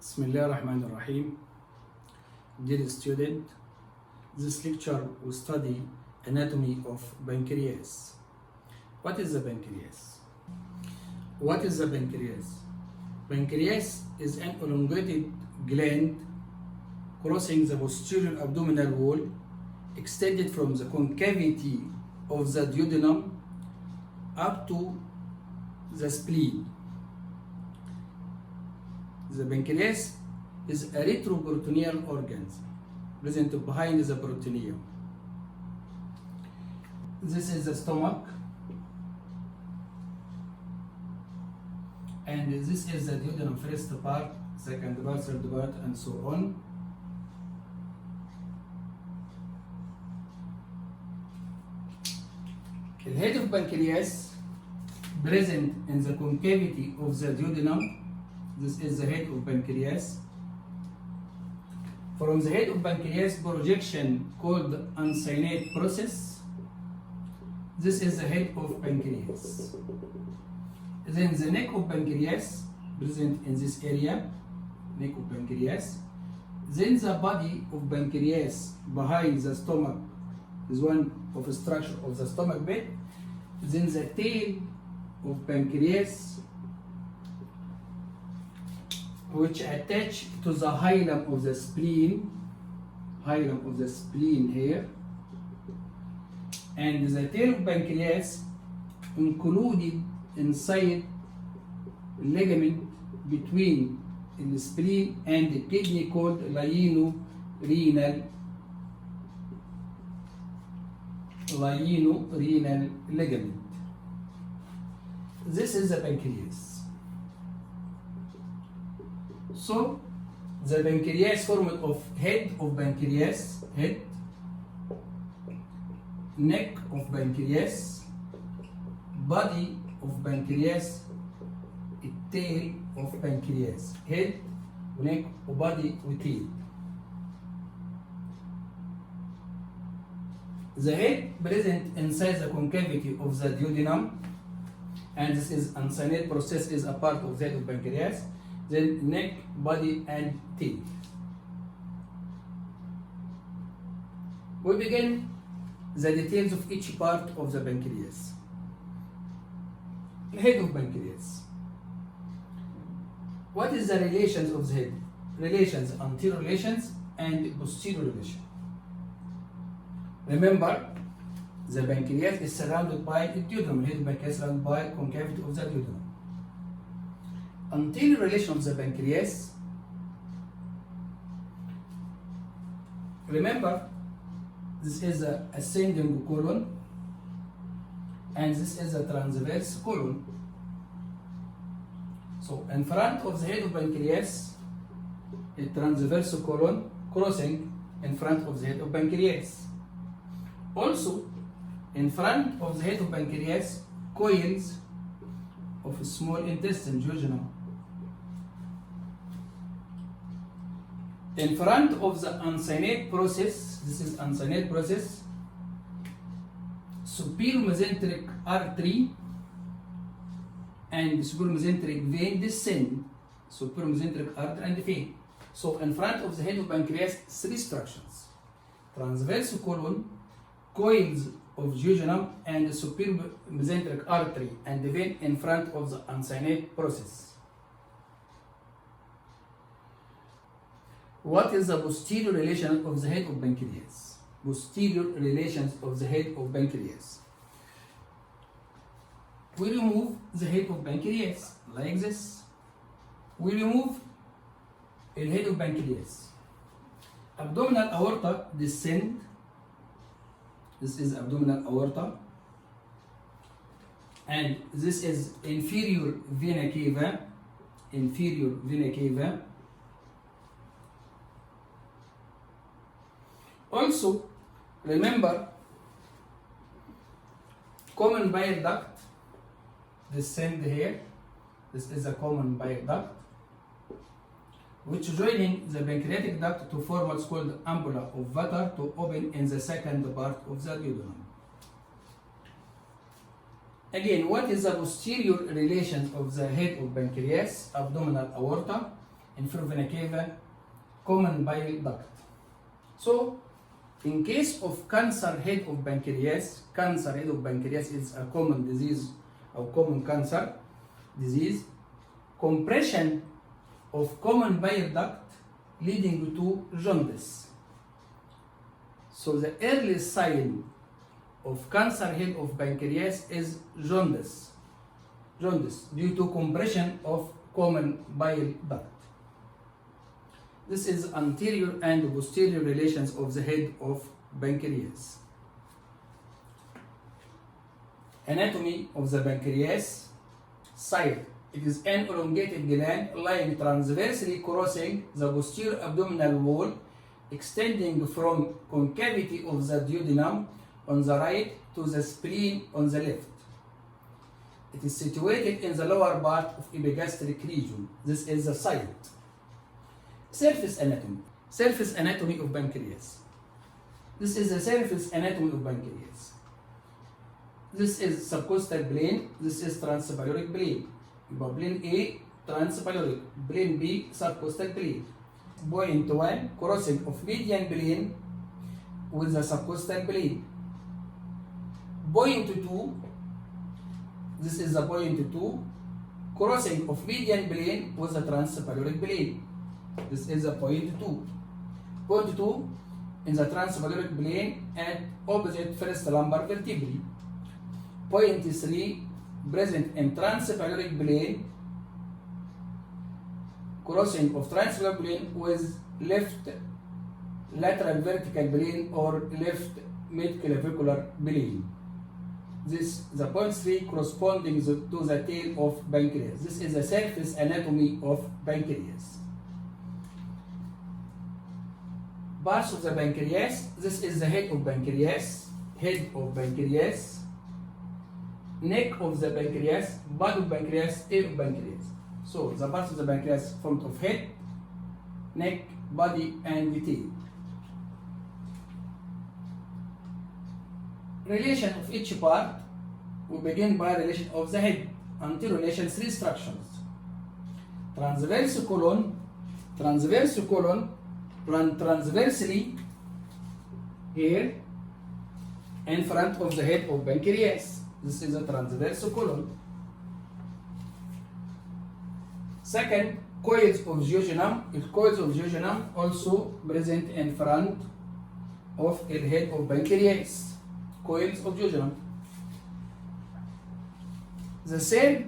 Bismillah ar-Rahman ar-Rahim. Dear student, this lecture will study anatomy of pancreas. What is the pancreas? What is the pancreas? Pancreas is an elongated gland crossing the posterior abdominal wall, extended from the concavity of the duodenum up to the spleen. The pancreas is a retroperitoneal organ present behind the peritoneum. This is the stomach, and this is the duodenum, first part, second part, third part, and so on. The head of pancreas present in the concavity of the duodenum. This is the head of pancreas. From the head of pancreas, projection called uncinate process. This is the head of pancreas. Then the neck of pancreas, present in this area, neck of pancreas. Then the body of pancreas behind the stomach is one of the structure of the stomach bed. Then the tail of pancreas, which attach to the hilum of the spleen, here, and the tail of pancreas included inside ligament between the spleen and the kidney called lieno-renal ligament. This is the pancreas. So the pancreas formed of head of pancreas, head, neck of pancreas, body of pancreas, tail of pancreas, head, neck, body, tail. The head present inside the concavity of the duodenum, and this is uncinate process is a part of the head of pancreas. Then neck, body, and tail. We begin the details of each part of the pancreas. Head of pancreas. What is the relations of the head? Relations, anterior relations and posterior relation. Remember, the pancreas is surrounded by the duodenum. Head of pancreas is surrounded by concavity of the duodenum. Anterior relation of the pancreas, remember, this is the ascending colon and this is the transverse colon. So in front of the head of pancreas, a transverse colon crossing in front of the head of pancreas. Also, in front of the head of pancreas, coils of small intestine, jejunum. In front of the uncinate process, this is uncinate process, superior mesenteric artery and superior mesenteric vein descend, superior mesenteric artery and vein. So in front of the head of pancreas, three structures: transverse colon, coils of jejunum, and superior mesenteric artery and vein in front of the uncinate process. What is the posterior relation of the head of pancreas? Posterior relations of the head of pancreas. We remove the head of pancreas like this. We remove the head of pancreas. Abdominal aorta descend. This is abdominal aorta. And this is inferior vena cava. Inferior vena cava. Also, remember, common bile duct descend here. This is a common bile duct, which joining the pancreatic duct to form what's called ampulla of water to open in the second part of the duodenum. Again, what is the posterior relation of the head of pancreas? Abdominal aorta inferior vena cava, common bile duct. So, in case of cancer head of pancreas is a common disease or common cancer disease, compression of common bile duct leading to jaundice. So the early sign of cancer head of pancreas is jaundice due to compression of common bile duct. This is anterior and posterior relations of the head of pancreas. Anatomy of the pancreas. Site. It is an elongated gland lying transversely crossing the posterior abdominal wall, extending from concavity of the duodenum on the right to the spleen on the left. It is situated in the lower part of epigastric region. This is the site. Surface anatomy. Surface anatomy of pancreas. This is the surface anatomy of pancreas. This is subcostal plane. This is transpyloric plane. Plane A, transpyloric. Plane B, subcostal plane. Point 1, crossing of median plane with the subcostal plane. Point 2, this is the point 2, crossing of median plane with the transpyloric plane. This is the point 2. Point 2 in the transpyloric plane at opposite first lumbar vertebrae. Point 3 present in transpyloric plane, crossing of transpyloric plane with left lateral vertical plane or left mid-clavicular plane. The point 3 corresponding to the tail of pancreas. This is the surface anatomy of pancreas. Parts of the pancreas. This is the head of pancreas, neck of the pancreas, body of pancreas, tail of pancreas. So the parts of the pancreas formed of head, neck, body, and the tail. Relation of each part. We begin by relation of the head. Anterior relation, 3 structures. Transverse colon, run transversely here in front of the head of pancreas. This is a transverse colon. Second, coils of jejunum. Coils of jejunum also present in front of the head of pancreas. Coils of jejunum. The third,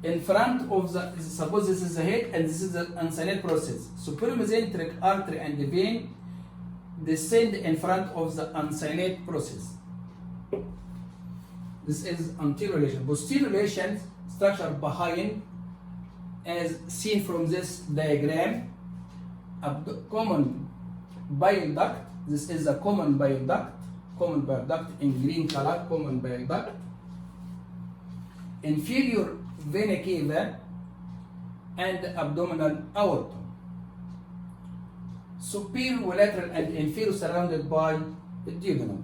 in front of the, suppose this is the head and this is the uncinate process. Superior mesenteric artery and the vein descend in front of the uncinate process. This is anterior relation. Posterior relation structure behind, as seen from this diagram, common bile duct. This is a common bile duct in green color, common bile duct. Inferior vena cava and abdominal aorta. Superior, lateral, and inferior surrounded by the duodenum.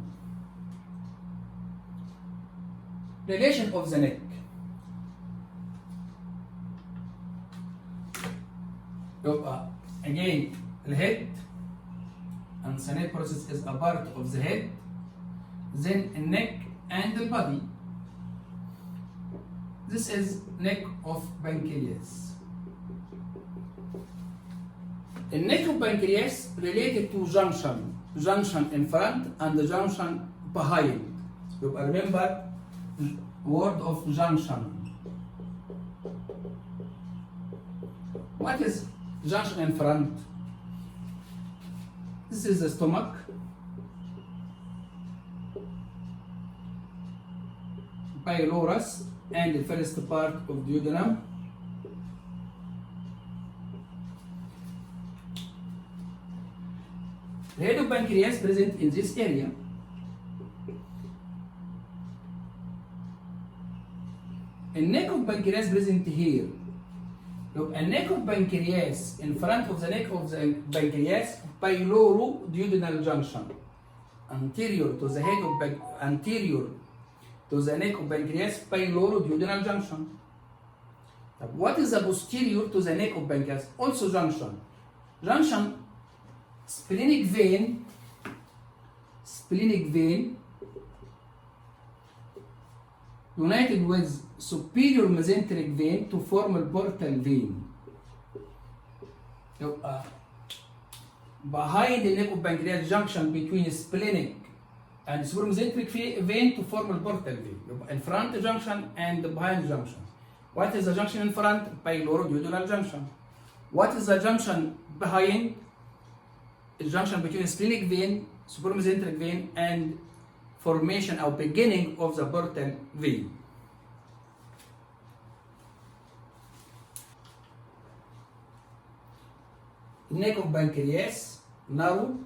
Relation of the neck. Again, the head and sinate process is a part of the head, then the neck and the body. This is neck of pancreas. The neck of pancreas related to junction in front and the junction behind. So remember word of junction. What is junction in front? This is the stomach. Pylorus and the first part of duodenum. The head of pancreas present in this area. A neck of pancreas present here. Look, a neck of pancreas in front of the neck of the pancreas, pyloroduodenal junction. Anterior to the head of anterior to the neck of pancreas, pyloroduodenal junction. What is the posterior to the neck of pancreas? Also junction. Junction, splenic vein united with superior mesenteric vein to form a portal vein. Behind the neck of pancreas, junction between splenic and superior mesenteric vein to form a portal vein. In front junction and behind junction. What is the junction in front? Pyloroduodenal junction. What is the junction behind? The junction between splenic vein, superior mesenteric vein, and formation or beginning of the portal vein. Neck of pancreas, narrow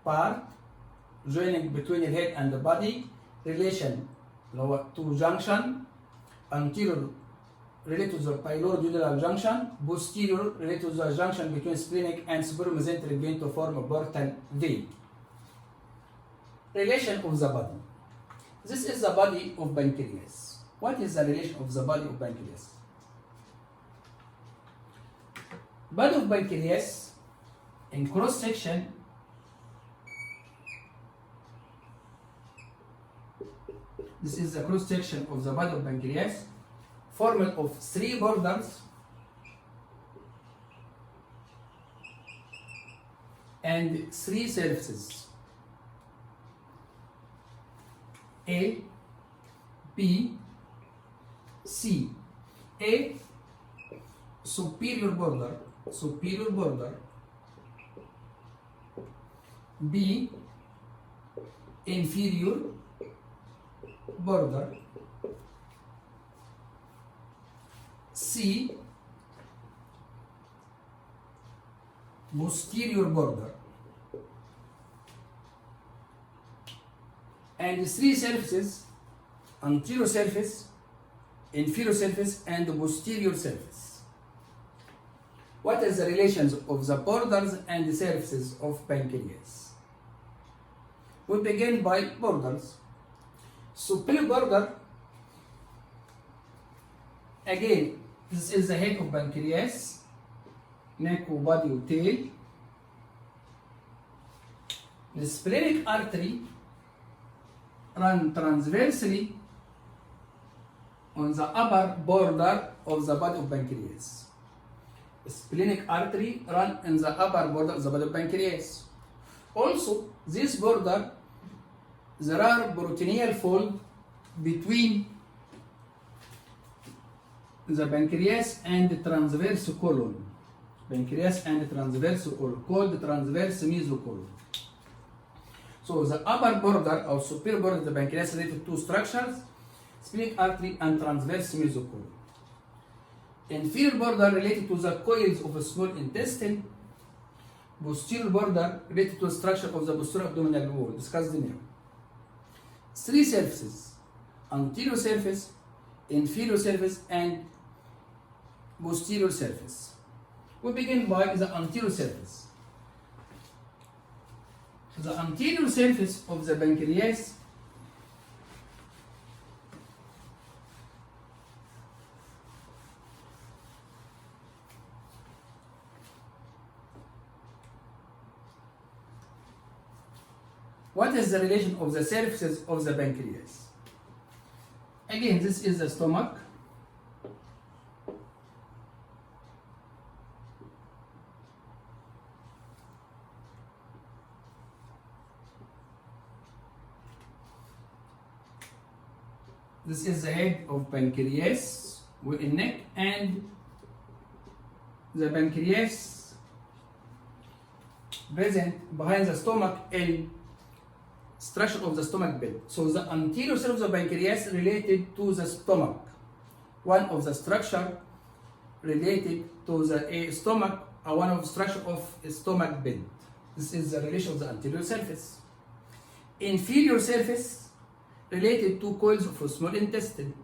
part joining between the head and the body, relation to junction, anterior related to the pyloroduodenal junction, posterior related to the junction between splenic and superior mesenteric vein to form a portal vein. Relation of the body. This is the body of pancreas. What is the relation of the body of pancreas? Body of pancreas in cross section this is the cross section of the body of pancreas formed of 3 borders and 3 surfaces: A, B, C. A, superior border, B, inferior border, C, posterior border, and 3 surfaces: anterior surface, inferior surface, and posterior surface. What is the relations of the borders and the surfaces of pancreas? We begin by borders. Superior border, again, this is the head of pancreas, neck, body, tail. The splenic artery run transversely on the upper border of the body of pancreas. The splenic artery run in the upper border of the body of pancreas. Also, this border, there are peritoneal fold between the pancreas and the transverse colon. Called transverse mesocolon. So the upper border or superior border of the pancreas related to structures: splenic artery and transverse mesocolon. Inferior border related to the coils of the small intestine. Posterior border related to the structure of the posterior abdominal wall, discussed now. 3 surfaces: anterior surface, inferior surface, and posterior surface. We begin by the anterior surface. The anterior surface of the pancreas What is the relation of the surfaces of the pancreas? Again, this is the stomach. This is the head of pancreas with a neck, and the pancreas present behind the stomach in structure of the stomach bed. So the anterior surface of the pancreas related to the stomach. One of the structure related to the stomach, one of the structure of stomach bed. This is the relation of the anterior surface. Inferior surface related to coils of small intestine.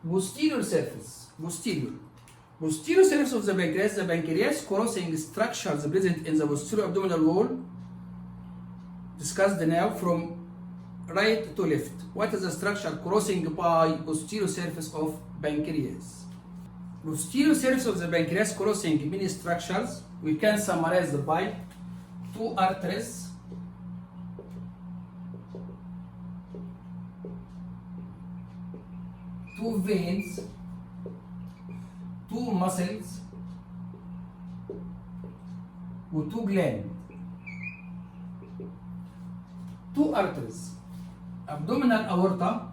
Posterior surface, posterior surface of the pancreas crossing structures present in the posterior abdominal wall, discussed now from right to left. What is the structure crossing by posterior surface of pancreas? Posterior surface of the pancreas crossing many structures. We can summarize by two arteries, two veins, two muscles, and two glands. Two arteries, abdominal aorta,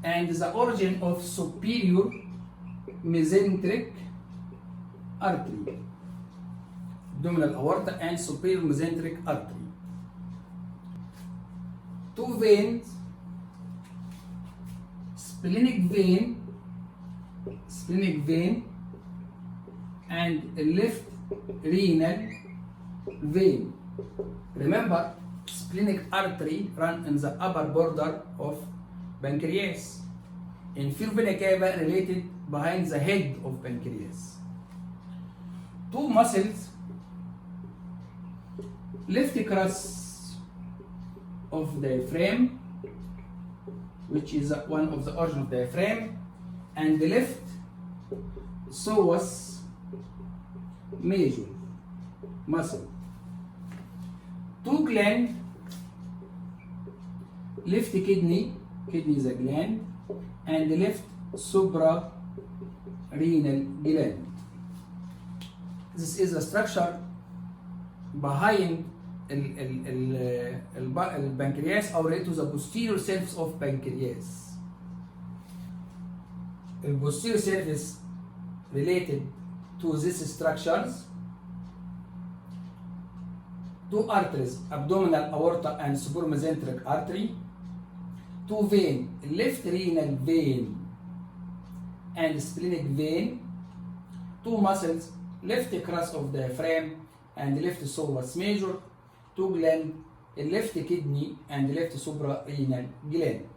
and the origin of superior mesenteric artery. Abdominal aorta and superior mesenteric artery. Two veins, splenic vein, and left renal vein. Remember, splenic artery run in the upper border of pancreas. Inferior vena cava related behind the head of pancreas. Two muscles, left crus of diaphragm, which is one of the origin of diaphragm, and the left psoas major muscle. Two glands, left kidney is a gland, and the left suprarenal gland. This is a structure behind the pancreas or related to the posterior surface of pancreas. The posterior surface related to these structures. Two arteries, abdominal aorta and superior mesenteric artery. Two veins, left renal vein and splenic vein. Two muscles, left crus of diaphragm and left psoas major. Two glands, left kidney and left suprarenal gland.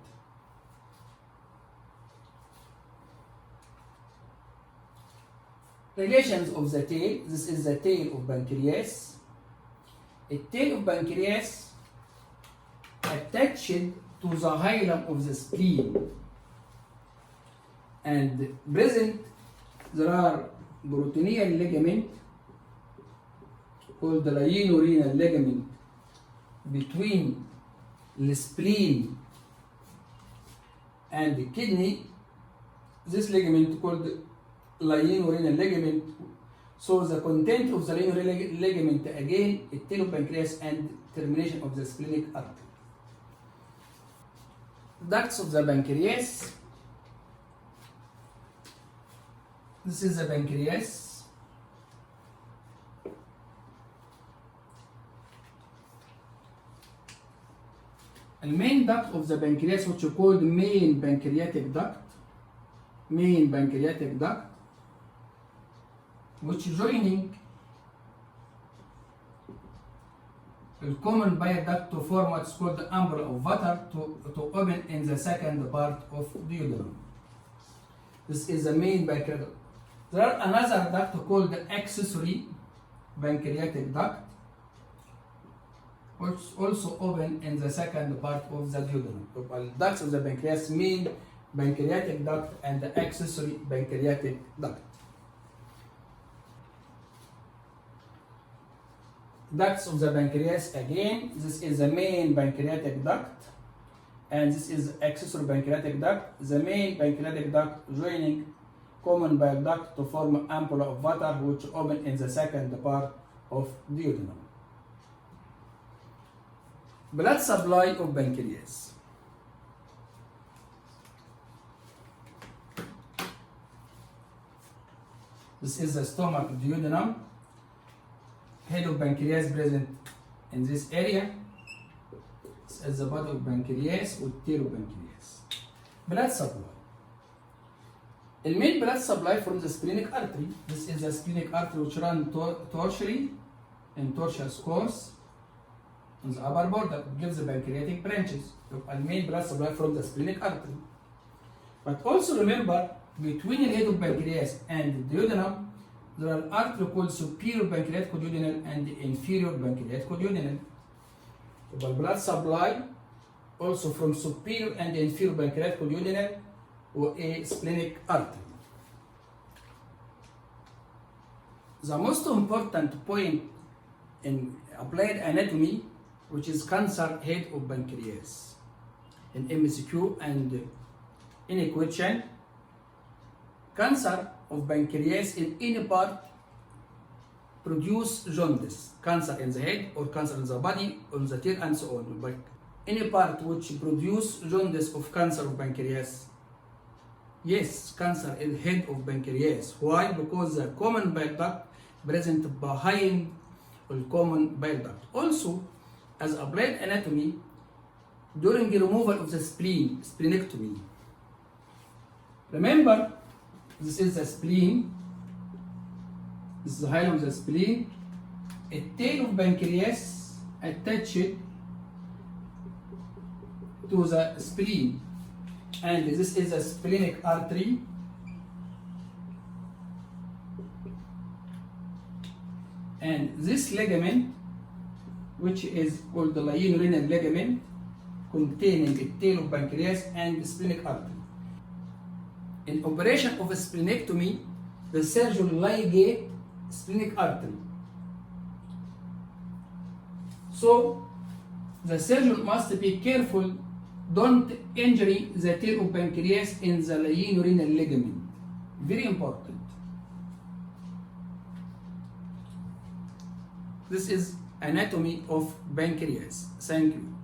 Relations of the tail. This is the tail of pancreas. A tail of pancreas attached to the hilum of the spleen, and present there are peritoneal ligament called the lienorenal ligament between the spleen and the kidney. This ligament called lienorenal ligament. So the content of the lienorenal ligament again, a tail of pancreas and termination of the splenic artery. Ducts of the pancreas. This is the pancreas. The main duct of the pancreas, which is called main pancreatic duct, which joining the common bile duct to form what's called the ampulla of water to open in the second part of duodenum. This is the main pancreatic. There are another duct called the accessory pancreatic duct, which also open in the second part of the duodenum. The ducts of the pancreas, main pancreatic duct and the accessory pancreatic duct. Ducts of the pancreas again, this is the main pancreatic duct and this is accessory pancreatic duct. The main pancreatic duct joining common bile duct to form ampulla of water which open in the second part of duodenum. Blood supply of pancreas. This is the stomach duodenum. Head of pancreas present in this area. This is the body of pancreas with tail of pancreas. Blood supply. The main blood supply from the splenic artery. This is the splenic artery which runs tortuously in tortuous course on the upper border. It gives the pancreatic branches. The main blood supply from the splenic artery. But also remember, between the head of pancreas and the duodenum, there are arteries called superior pancreaticoduodenal and inferior pancreaticoduodenal. The blood supply also from superior and inferior pancreatic duodenal or a splenic artery. The most important point in applied anatomy, which is cancer head of pancreas. In MCQ and in a question, cancer of pancreas in any part produce jaundice, cancer in the head or cancer in the body, on the tail and so on. But any part which produce jaundice of cancer of pancreas, yes, cancer in head of pancreas. Why? Because the common bile duct present behind the common bile duct. Also, as applied anatomy, during the removal of the spleen, splenectomy. Remember, this is the spleen. This is the height of the spleen. A tail of pancreas attached to the spleen, and this is a splenic artery. And this ligament, which is called the lienorenal ligament, containing a tail of pancreas and the splenic artery. In operation of a splenectomy, the surgeon ligate splenic artery. So the surgeon must be careful, don't injure the tail of pancreas in the lienorenal ligament. Very important. This is anatomy of pancreas. Thank you.